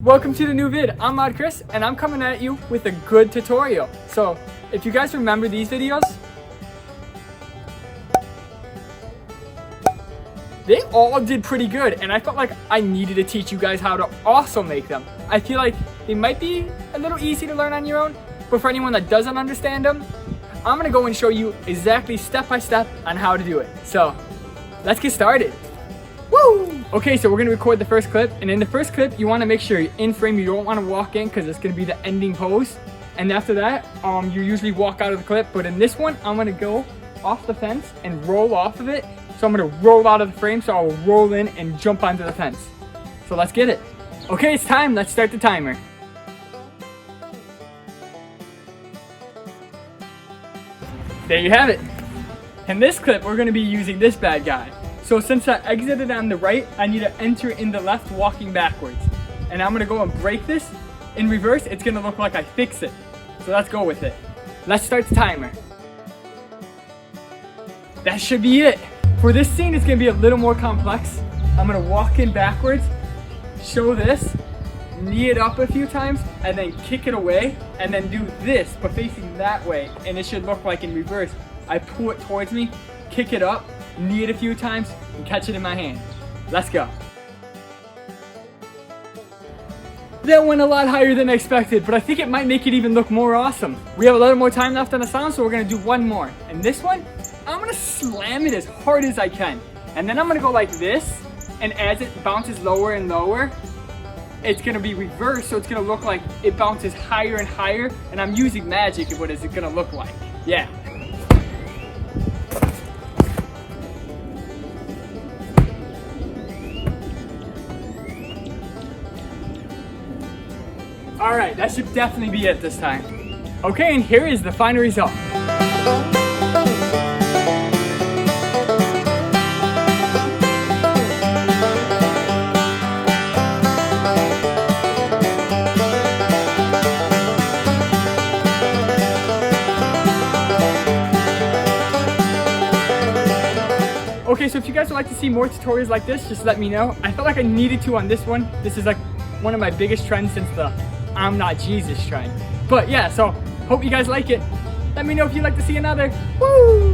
Welcome to the new vid. I'm Mod Chris and I'm coming at you with a good tutorial. So if you guys remember these videos, they all did pretty good and I felt like I needed to teach you guys how to also make them. I feel like they might be a little easy to learn on your own, but for anyone that doesn't understand them, I'm gonna go and show you exactly step by step on how to do it. So let's get started. Woo! Okay, so we're gonna record the first clip, and in the first clip, you wanna make sure you're in frame. You don't wanna walk in because it's gonna be the ending pose. And after that, you usually walk out of the clip, but in this one, I'm gonna go off the fence and roll off of it. So I'm gonna roll out of the frame, so I'll roll in and jump onto the fence. So let's get it. Okay, it's time, let's start the timer. There you have it. In this clip, we're gonna be using this bad guy. So since I exited on the right, I need to enter in the left walking backwards. And I'm gonna go and break this. In reverse, it's gonna look like I fix it. So let's go with it. Let's start the timer. That should be it. For this scene, it's gonna be a little more complex. I'm gonna walk in backwards, show this, knee it up a few times, and then kick it away, and then do this, but facing that way. And it should look like in reverse. I pull it towards me, kick it up, knee it a few times, and catch it in my hand. Let's go. That went a lot higher than I expected, but I think it might make it even look more awesome. We have a little more time left on the sound, so we're gonna do one more. And this one, I'm gonna slam it as hard as I can. And then I'm gonna go like this, and as it bounces lower and lower, it's gonna be reversed, so it's gonna look like it bounces higher and higher, and I'm using magic. What is it gonna look like? Yeah. Alright, that should definitely be it this time. Okay, and here is the final result. Okay, so if you guys would like to see more tutorials like this, just let me know. I felt like I needed to on this one. This is like one of my biggest trends since the I'm not Jesus trend. But yeah, so hope you guys like it. Let me know if you'd like to see another. Woo!